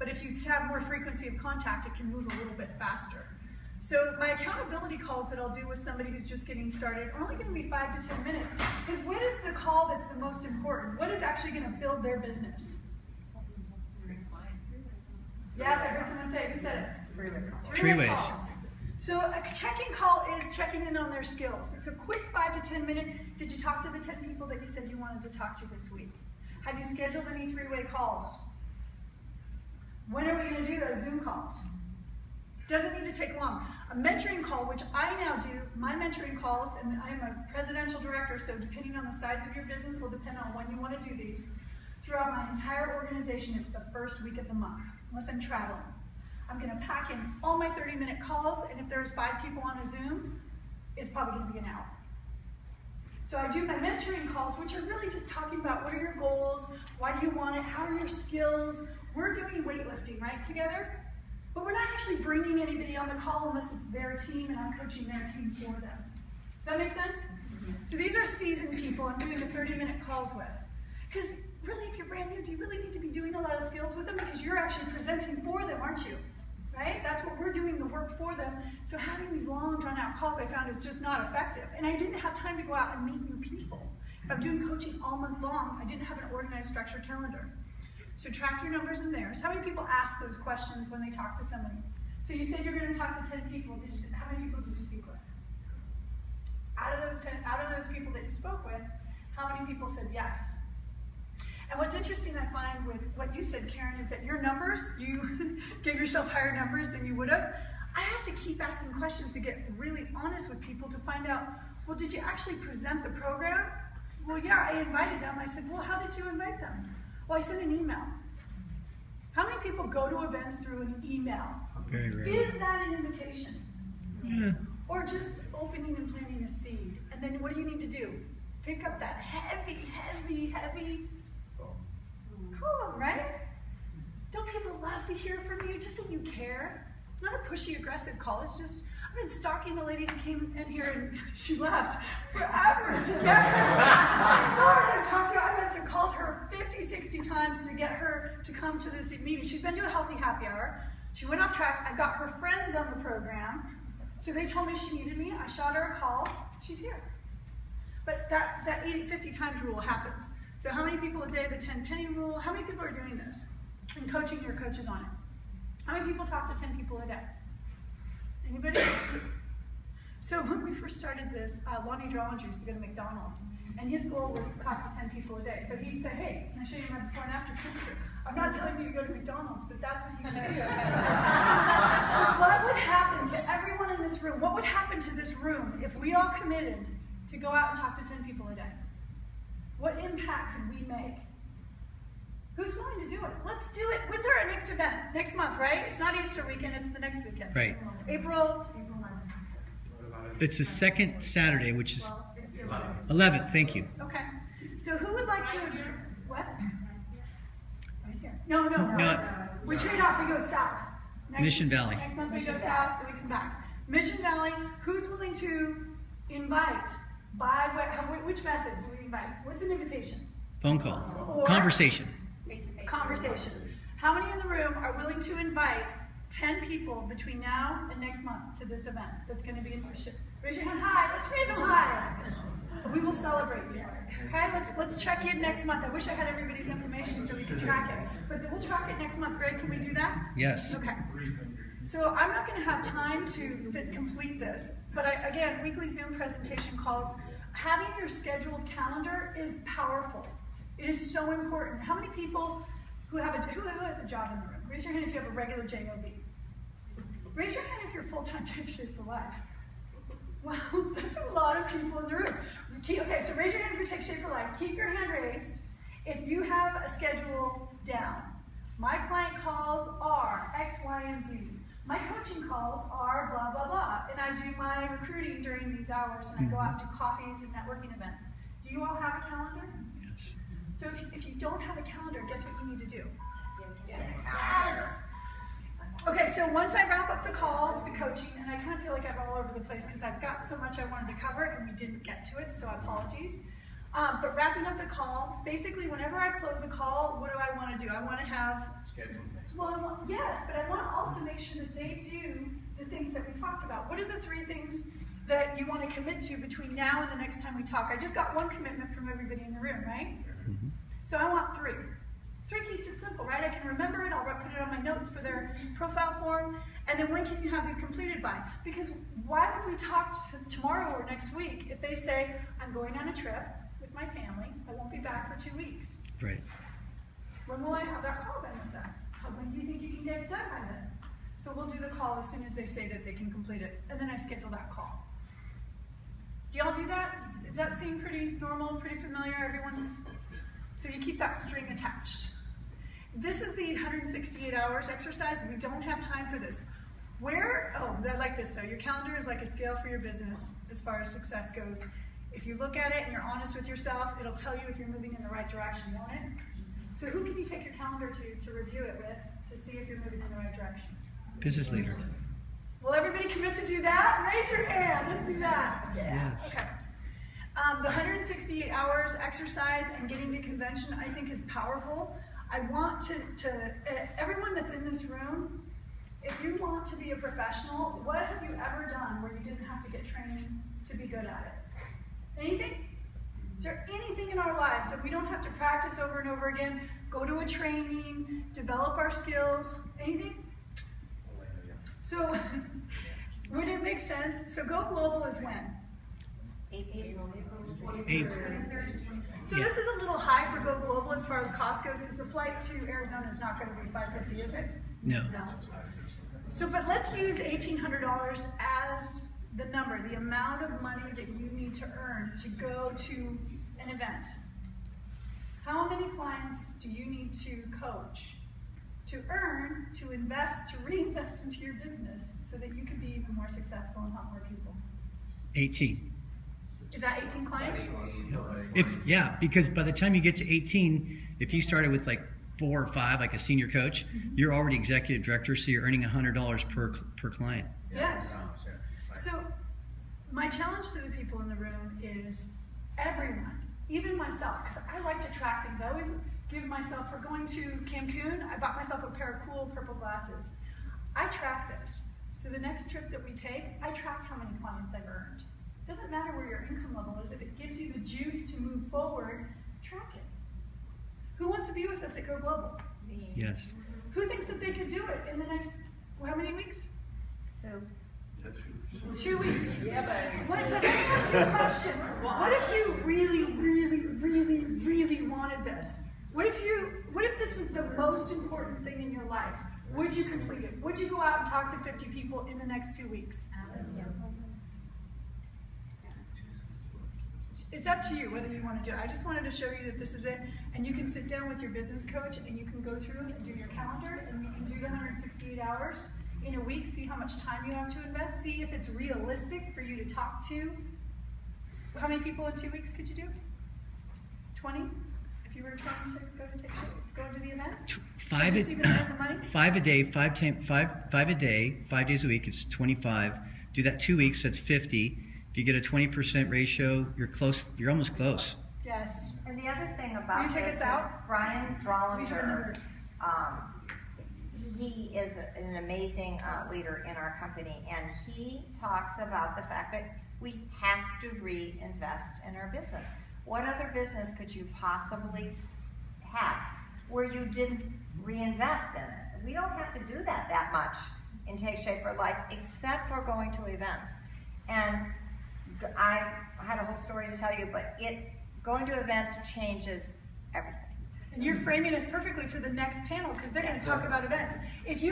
But if you have more frequency of contact, it can move a little bit faster. So my accountability calls that I'll do with somebody who's just getting started are only going to be 5 to 10 minutes. Because what is the call that's the most important? What is actually going to build their business? Yes, I heard someone say it. Who said it? Three-way calls. So a check-in call is checking in on their skills. It's a quick 5 to 10 minute. Did you talk to the 10 people that you said you wanted to talk to this week? Have you scheduled any 3-way calls? When are we going to do those Zoom calls? Doesn't need to take long. A mentoring call, which I now do, my mentoring calls, and I'm a presidential director, so depending on the size of your business will depend on when you want to do these. Throughout my entire organization, it's the first week of the month, unless I'm traveling. I'm going to pack in all my 30-minute calls, and if there's 5 people on a Zoom, it's probably going to be an hour. So I do my mentoring calls, which are really just talking about what are your goals, why do you want it, how are your skills. We're doing weightlifting, right, together? But we're not actually bringing anybody on the call unless it's their team and I'm coaching their team for them. Does that make sense? So these are seasoned people I'm doing the 30-minute calls with. Because really, if you're brand new, do you really need to be doing a lot of skills with them? Because you're actually presenting for them, aren't you? Right? That's what we're doing the work for them. So having these long, drawn-out calls I found is just not effective. And I didn't have time to go out and meet new people. If I'm doing coaching all month long, I didn't have an organized, structured calendar. So track your numbers in theirs. How many people ask those questions when they talk to somebody? So you said you're going to talk to 10 people. How many people did you speak with? Out of those people that you spoke with, how many people said yes? And what's interesting I find with what you said, Karen, is that your numbers, you gave yourself higher numbers than you would have. I have to keep asking questions to get really honest with people to find out, well, did you actually present the program? Well, yeah, I invited them. I said, well, how did you invite them? Well, I sent an email. How many people go to events through an email? Very rare. Is that an invitation? Yeah. Or just opening and planting a seed? And then what do you need to do? Pick up that heavy call, right? Don't people love to hear from you? Just that you care. It's not a pushy, aggressive call. It's just, I've been stalking the lady who came in here and she left forever to get her. Lord, I talked to her. I must have called her 50, 60 times to get her to come to this meeting. She's been to a healthy happy hour. She went off track. I got her friends on the program. So they told me she needed me. I shot her a call. She's here. But that 50 times rule happens. So how many people a day, the 10 penny rule, how many people are doing this? And coaching your coaches on it. How many people talk to 10 people a day? Anybody? So when we first started this, Lonnie Drollinger used to go to McDonald's, and his goal was to talk to 10 people a day. So he'd say, hey, can I show you my before and after picture? I'm not telling you to go to McDonald's, but that's what you need to do. What would happen to everyone in this room? What would happen to this room if we all committed to go out and talk to 10 people a day? What impact could we make? Who's willing to do it? Let's do it. When's our next event? Next month, right? It's not Easter weekend, it's the next weekend. Right. April. It's the second Saturday, which is 11th. Thank you. Okay. So who would like to, what? Right here. No. We trade off, we go south. Mission Valley. Next month we go south, then we come back. Mission Valley, who's willing to invite? Which method do we invite? What's an invitation? Phone call. Or conversation. Face-to-face. Conversation. How many in the room are willing to invite 10 people between now and next month to this event that's going to be in Christian? Raise your hand high. Let's raise them high. We will celebrate you. Okay, let's check in next month. I wish I had everybody's information so we could track it. But we'll track it next month. Greg, can we do that? Yes. Okay. So I'm not going to have time to complete this, but again, weekly Zoom presentation calls, having your scheduled calendar is powerful. It is so important. How many people who has a job in the room? Raise your hand if you have a regular JOB. Raise your hand if you're full-time Take Shape for Life. Wow, that's a lot of people in the room. Okay, so raise your hand if you Take Shape for Life. Keep your hand raised if you have a schedule down. My client calls are X, Y, and Z. My coaching calls are blah, blah, blah. And I do my recruiting during these hours, and I go out to coffees and networking events. Do you all have a calendar? Yes. So if you don't have a calendar, guess what you need to do? Yes! Okay, so once I wrap up the call with the coaching, and I kind of feel like I'm all over the place because I've got so much I wanted to cover and we didn't get to it, so apologies. But wrapping up the call, basically whenever I close a call, what do I want to do? I want to have, yes, but I want to also make sure that they do the things that we talked about. What are the 3 things that you want to commit to between now and the next time we talk? I just got 1 commitment from everybody in the room, right? Mm-hmm. So I want 3. 3 keeps it simple, right? I can remember it, I'll put it on my notes for their profile form, and then when can you have these completed by? Because why would we talk tomorrow or next week if they say, I'm going on a trip with my family, I won't be back for 2 weeks? Right. When will I have that call then with them? When do you think you can get it done by then? So we'll do the call as soon as they say that they can complete it, and then I schedule that call. Do y'all do that? Does that seem pretty normal, pretty familiar? Everyone's, so you keep that string attached. This is the 168 hours exercise. We don't have time for this. I like this though. Your calendar is like a scale for your business as far as success goes. If you look at it and you're honest with yourself, it'll tell you if you're moving in the right direction, won't it? So who can you take your calendar to review it with to see if you're moving in the right direction? Business leader. Will everybody commit to do that? Raise your hand. Let's do that. Yeah. Yes. Okay. The 168 hours exercise and getting to convention, I think, is powerful. I want to everyone that's in this room, if you want to be a professional, what have you ever done where you didn't have to get training to be good at it? Anything? Is there anything in our lives that we don't have to practice over and over again, go to a training, develop our skills? Anything? So, would it make sense? So, Go Global is when? April. So this is a little high for Go Global as far as cost goes, because the flight to Arizona is not going to be $550, is it? No. So, but let's use $1,800 as the number, the amount of money that you need to earn to go to an event. How many clients do you need to coach, to earn, to invest, to reinvest into your business so that you can be even more successful and help more people? 18. Is that 18 clients? Yeah, because by the time you get to 18, if you started with like 4 or 5, like a senior coach, you're already executive director, so you're earning $100 per client. Yes. So my challenge to the people in the room is everyone, even myself, because I like to track things. I always give myself, for going to Cancun, I bought myself a pair of cool purple glasses. I track this. So the next trip that we take, I track how many clients I've earned. Doesn't matter where your income level is. If it gives you the juice to move forward, track it. Who wants to be with us at Go Global? Me. Yes. Who thinks that they could do it in the next, how many weeks? 2. 2 weeks. Yeah, but Let me ask you a question. What if you really, really, really, really wanted this? What if this was the most important thing in your life? Would you complete it? Would you go out and talk to 50 people in the next 2 weeks? Yeah. It's up to you whether you want to do it. I just wanted to show you that this is it, and you can sit down with your business coach and you can go through and do your calendar, and you can do the 168 hours in a week, see how much time you have to invest, see if it's realistic for you to talk to. How many people in 2 weeks could you do? 20? If you were trying to go to the event? 5 Just even spend the money? 5 a day, 5 a day, 5 days a week, it's 25. Do that 2 weeks, that's 50. If you get a 20% ratio, you're close. You're almost close. Yes. And the other thing about Will you take this us is out? Brian Will you do Drollinger, another? he is an amazing leader in our company, and he talks about the fact that we have to reinvest in our business. What other business could you possibly have where you didn't reinvest in it? We don't have to do that much in Take Shape for Life, except for going to events. And I had a whole story to tell you, but going to events changes everything. And you're framing us perfectly for the next panel, because they're going to talk about events. If you could